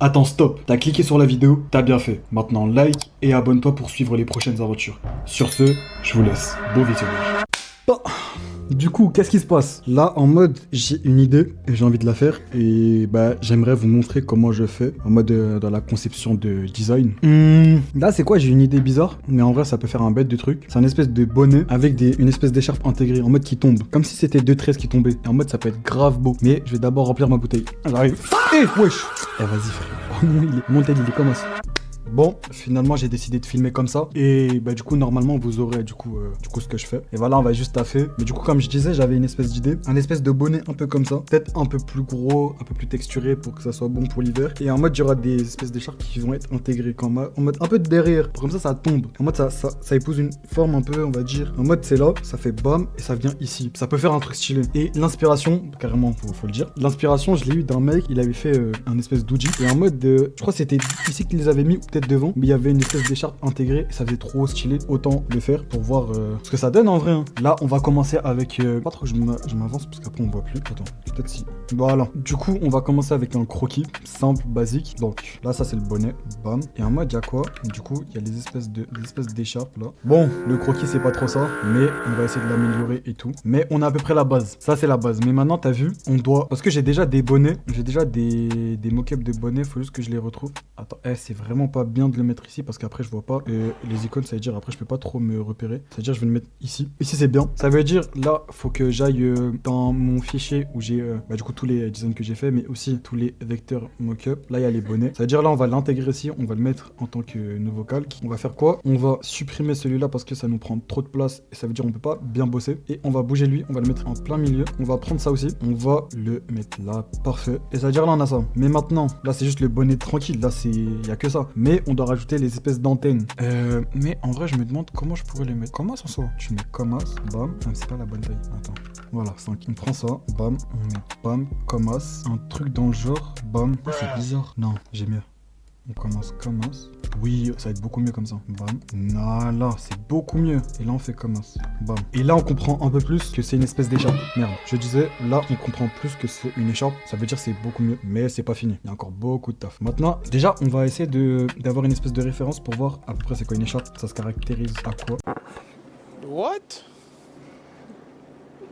Attends, stop. T'as cliqué sur la vidéo, t'as bien fait. Maintenant, like et abonne-toi pour suivre les prochaines aventures. Sur ce, je vous laisse. Bon visionnage. Bon. Du coup, qu'est-ce qui se passe? Là, en mode, j'ai une idée et j'ai envie de la faire. Et bah, j'aimerais vous montrer comment je fais en mode dans la conception de design. Là, c'est quoi? J'ai une idée bizarre, mais en vrai, ça peut faire un bête de truc. C'est un espèce de bonnet avec une espèce d'écharpe intégrée en mode qui tombe. Comme si c'était deux tresses qui tombaient. Et en mode, ça peut être grave beau. Mais je vais d'abord remplir ma bouteille. J'arrive. Eh, wesh! Eh, vas-y, frère. Oh non, mon tel, il est comme ça. Bon, finalement j'ai décidé de filmer comme ça et bah du coup normalement vous aurez du coup ce que je fais. Et voilà, on va juste taffer. Mais du coup comme je disais, j'avais une espèce d'idée, un espèce de bonnet un peu comme ça, peut-être un peu plus gros, un peu plus texturé pour que ça soit bon pour l'hiver. Et en mode il y aura des espèces d'écharpes qui vont être intégrées en mode un peu de derrière, pour comme ça tombe. En mode ça épouse une forme un peu, on va dire. En mode c'est là, ça fait bam et ça vient ici. Ça peut faire un truc stylé. Et l'inspiration, carrément faut le dire. L'inspiration je l'ai eu d'un mec, il avait fait un espèce d'outil et en mode je crois que c'était ici qu'ils les avaient mis ou peut-être devant, mais il y avait une espèce d'écharpe intégrée et ça faisait trop stylé. Autant le faire pour voir ce que ça donne en vrai. Hein. Là, on va commencer avec. Pas trop que je m'avance parce qu'après on voit plus. Attends, peut-être si. Voilà. Du coup, on va commencer avec un croquis simple, basique. Donc là, ça c'est le bonnet. Bam. Et en mode, il y a quoi? Du coup, il y a les espèces d'écharpes là. Bon, le croquis c'est pas trop ça, mais on va essayer de l'améliorer et tout. Mais on a à peu près la base. Ça c'est la base. Mais maintenant, t'as vu, on doit. Parce que j'ai déjà des bonnets, j'ai déjà des mock-ups de bonnets. Faut juste que je les retrouve. Attends, c'est vraiment pas bien de le mettre ici parce qu'après je vois pas les icônes. Ça veut dire après je peux pas trop me repérer. Ça veut dire je vais le mettre ici. Ici c'est bien. Ça veut dire là faut que j'aille dans mon fichier où j'ai du coup tous les designs que j'ai fait, mais aussi tous les vecteurs mockup. Là il y a les bonnets. Ça veut dire là on va l'intégrer ici. On va le mettre en tant que nouveau calque. On va faire quoi? On va supprimer celui-là parce que ça nous prend trop de place et ça veut dire on peut pas bien bosser. Et on va bouger lui. On va le mettre en plein milieu. On va prendre ça aussi. On va le mettre là. Parfait. Et ça veut dire là on a ça. Mais maintenant là c'est juste le bonnet tranquille. Là c'est il y a que ça. Mais on doit rajouter les espèces d'antennes. Mais en vrai, je me demande comment je pourrais les mettre. Comment ça soit? Tu mets comme ça, bam. Ah, c'est pas la bonne taille. Attends. Voilà, on prend ça, bam. On met bam, comme ça. Un truc dans le genre, bam. Oh, c'est bizarre. Non, j'ai mieux. On commence comme ça. Oui, ça va être beaucoup mieux comme ça. Bam. Voilà, c'est beaucoup mieux. Et là, on fait comme ça. Bam. Et là, on comprend un peu plus que c'est une espèce d'écharpe. Merde, je disais, là, on comprend plus que c'est une écharpe. Ça veut dire que c'est beaucoup mieux. Mais c'est pas fini. Il y a encore beaucoup de taf. Maintenant, déjà, on va essayer d'avoir une espèce de référence pour voir à peu près c'est quoi une écharpe. Ça se caractérise à quoi? What?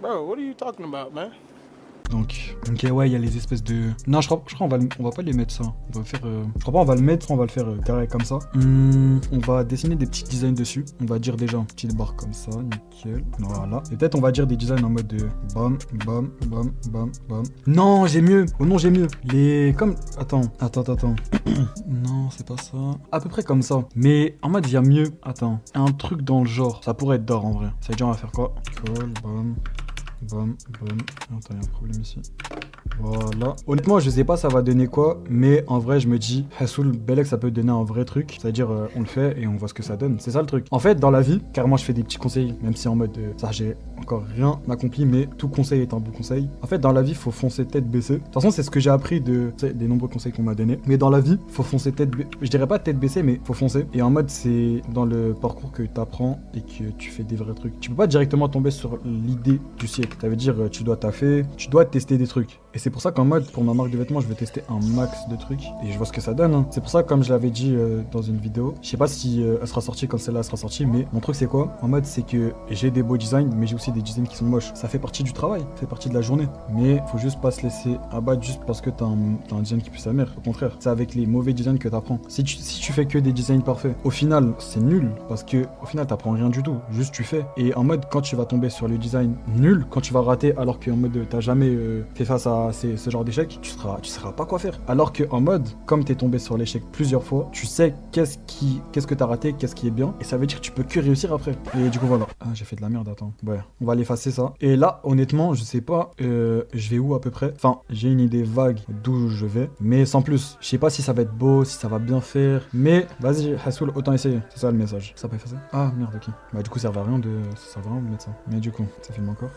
Bro, what are you talking about, man? Donc, ok, ouais, il y a les espèces de... Non, je crois on va pas les mettre ça. On va faire... Je crois pas on va le mettre, on va le faire carré comme ça. On va dessiner des petits designs dessus. On va dire déjà une petite barre comme ça, nickel. Voilà. Et peut-être on va dire des designs en mode de... Bam, bam, bam, bam, bam. Non, j'ai mieux. Oh non, j'ai mieux. Les... Comme... Attends. Non, c'est pas ça. À peu près comme ça. Mais en mode, il y a mieux. Attends. Un truc dans le genre. Ça pourrait être d'or en vrai. Ça veut dire on va faire quoi? Cool, bam. Bam, bam. Attends, il y a un problème ici. Voilà. Honnêtement, je sais pas ça va donner quoi, mais en vrai, je me dis, Hassoul, Belek, ça peut donner un vrai truc. C'est-à-dire, on le fait et on voit ce que ça donne. C'est ça le truc. En fait, dans la vie, carrément, je fais des petits conseils, même si en mode, ça, j'ai encore rien accompli, mais tout conseil est un bon conseil. En fait, dans la vie, faut foncer tête baissée. De toute façon, c'est ce que j'ai appris des nombreux conseils qu'on m'a donné. Mais dans la vie, faut foncer je dirais pas tête baissée, mais faut foncer. Et en mode, c'est dans le parcours que t'apprends et que tu fais des vrais trucs. Tu peux pas directement tomber sur l'idée du siècle. Ça veut dire, tu dois taffer, tu dois tester des trucs. Et c'est pour ça qu'en mode, pour ma marque de vêtements, je vais tester un max de trucs. Et je vois ce que ça donne. Hein. C'est pour ça, comme je l'avais dit dans une vidéo, je sais pas si elle sera sortie quand celle-là sera sortie, mais mon truc c'est quoi? En mode, c'est que j'ai des beaux designs, mais j'ai aussi des designs qui sont moches. Ça fait partie du travail, ça fait partie de la journée. Mais faut juste pas se laisser abattre juste parce que t'as un design qui pue sa mère. Au contraire, c'est avec les mauvais designs que t'apprends. Si tu fais que des designs parfaits, au final, c'est nul. Parce que au final, t'apprends rien du tout. Juste tu fais. Et en mode, quand tu vas tomber sur le design nul, quand tu vas rater alors qu'en mode, t'as jamais fait face à ce genre d'échec, tu sauras pas quoi faire. Alors que en mode, comme t'es tombé sur l'échec plusieurs fois, tu sais qu'est-ce que t'as raté, qu'est-ce qui est bien, et ça veut dire que tu peux que réussir après. Et du coup voilà. Ah, j'ai fait de la merde, attends. Ouais, on va l'effacer ça. Et là, honnêtement, je sais pas, je vais où à peu près. Enfin, j'ai une idée vague d'où je vais, mais sans plus. Je sais pas si ça va être beau, si ça va bien faire, mais vas-y, Hassoul, autant essayer. C'est ça le message. Ça pas effacé? Ah merde, ok. Bah du coup, ça sert à rien de mettre ça. Mais du coup, ça filme encore.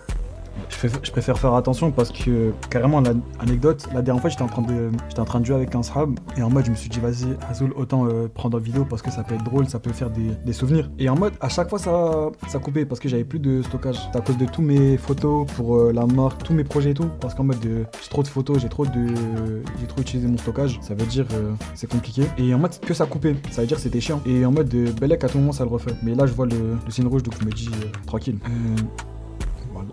Je préfère faire attention parce que, carrément, l'anecdote, la dernière fois, j'étais en train de jouer avec un sahab et en mode, je me suis dit, vas-y, Hazoul, autant prendre en vidéo parce que ça peut être drôle, ça peut faire des souvenirs. Et en mode, à chaque fois, ça coupait parce que j'avais plus de stockage. C'est à cause de tous mes photos pour la marque, tous mes projets et tout. Parce qu'en mode, j'ai trop de photos, j'ai trop utilisé mon stockage. Ça veut dire, c'est compliqué. Et en mode, que ça coupait. Ça veut dire, c'était chiant. Et en mode, Belek, à tout moment, ça le refait. Mais là, je vois le signe rouge, donc je me dis, tranquille. Voilà.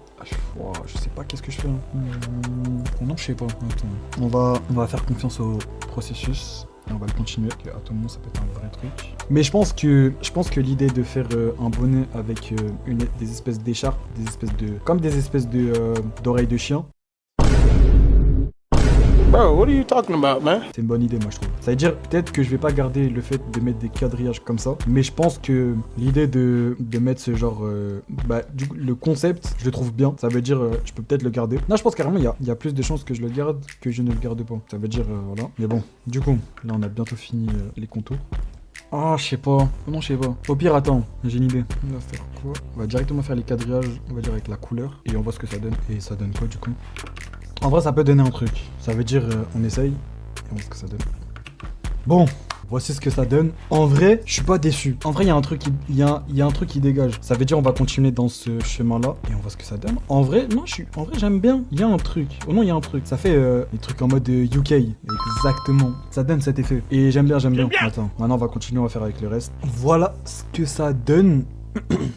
Je sais pas qu'est-ce que je fais. Non, je sais pas. Attends. On va faire confiance au processus. Et on va le continuer. À tout moment, ça peut être un vrai truc. Mais je pense que l'idée de faire un bonnet avec des espèces d'écharpes, comme des espèces d'oreilles de chien. Bro, what are you talking about, man? C'est une bonne idée, moi, je trouve. Ça veut dire peut-être que je vais pas garder le fait de mettre des quadrillages comme ça, mais je pense que l'idée de mettre ce genre, le concept, je le trouve bien. Ça veut dire, je peux peut-être le garder. Non, je pense carrément il y a plus de chances que je le garde que je ne le garde pas. Ça veut dire, voilà. Mais bon, du coup, là, on a bientôt fini les contours. Ah, je sais pas. Non, je sais pas. Au pire, attends, j'ai une idée. On va faire quoi? On va directement faire les quadrillages, on va dire avec la couleur, et on voit ce que ça donne. Et ça donne quoi, du coup? En vrai, ça peut donner un truc. Ça veut dire, on essaye, et on voit ce que ça donne. Bon, voici ce que ça donne. En vrai, je suis pas déçu. En vrai, il y a un truc qui dégage. Ça veut dire, on va continuer dans ce chemin-là, et on voit ce que ça donne. En vrai, non, en vrai, j'aime bien. Il y a un truc. Oh non, il y a un truc. Ça fait des trucs en mode UK. Exactement. Ça donne cet effet. Et j'aime bien. Attends, maintenant, on va continuer, on va faire avec le reste. Voilà ce que ça donne.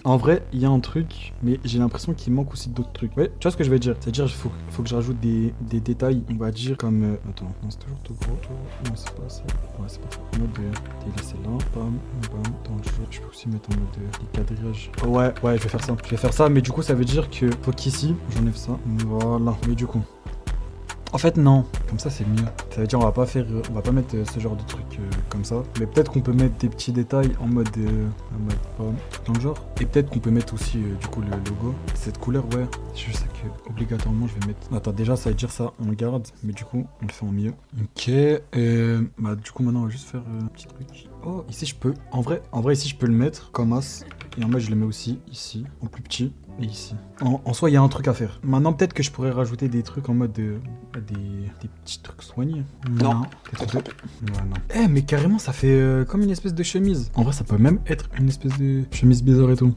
En vrai, il y a un truc, mais j'ai l'impression qu'il manque aussi d'autres trucs. Ouais, tu vois ce que je vais dire? C'est-à-dire, il faut que je rajoute des détails, on va dire, comme... Attends, non, c'est toujours tout gros. Non, c'est pas ça. Ouais, c'est pas ça. En mode délaisser là, bam, dans le jeu. Je peux aussi mettre en mode des quadrillages. Ouais, je vais faire ça. Mais du coup, ça veut dire que faut qu'ici, j'enlève ça. Voilà. Mais du coup... En fait, non. Comme ça, c'est mieux. Ça veut dire, on va pas mettre ce genre de truc comme ça. Mais peut-être qu'on peut mettre des petits détails en mode dans le genre. Et peut-être qu'on peut mettre aussi, du coup, le logo. Cette couleur, ouais. Je sais que, obligatoirement, je vais mettre... Attends, déjà, ça veut dire ça, on le garde. Mais du coup, on le fait en mieux. Ok. Du coup, maintenant, on va juste faire un petit truc. Oh, ici, je peux... En vrai, ici, je peux le mettre comme as. Et en mode, je le mets aussi ici, en plus petit. Et ici. En soi, il y a un truc à faire. Maintenant, peut-être que je pourrais rajouter des trucs en mode des petits trucs soignés. Non. Mais carrément, ça fait comme une espèce de chemise. En vrai, ça peut même être une espèce de chemise bizarre et tout.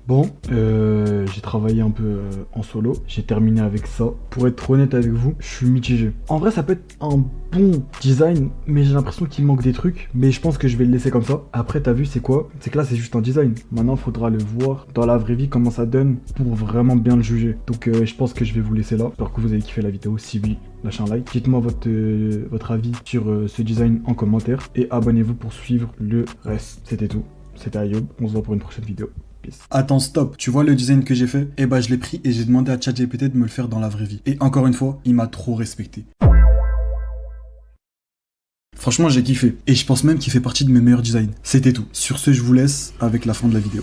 Bon, j'ai travaillé un peu en solo, j'ai terminé avec ça. Pour être honnête avec vous, je suis mitigé. En vrai, ça peut être un bon design, mais j'ai l'impression qu'il manque des trucs. Mais je pense que je vais le laisser comme ça. Après, t'as vu, c'est quoi? C'est que là, c'est juste un design. Maintenant, il faudra le voir dans la vraie vie, comment ça donne, pour vraiment bien le juger. Donc, je pense que je vais vous laisser là. J'espère que vous avez kiffé la vidéo. Si oui, lâchez un like. Dites-moi votre avis sur ce design en commentaire. Et abonnez-vous pour suivre le reste. C'était tout. C'était Ayoub. On se voit pour une prochaine vidéo. Attends, stop, tu vois le design que j'ai fait? Eh bah je l'ai pris et j'ai demandé à ChatGPT de me le faire dans la vraie vie. Et encore une fois, il m'a trop respecté. Franchement, j'ai kiffé. Et je pense même qu'il fait partie de mes meilleurs designs. C'était tout. Sur ce, je vous laisse avec la fin de la vidéo.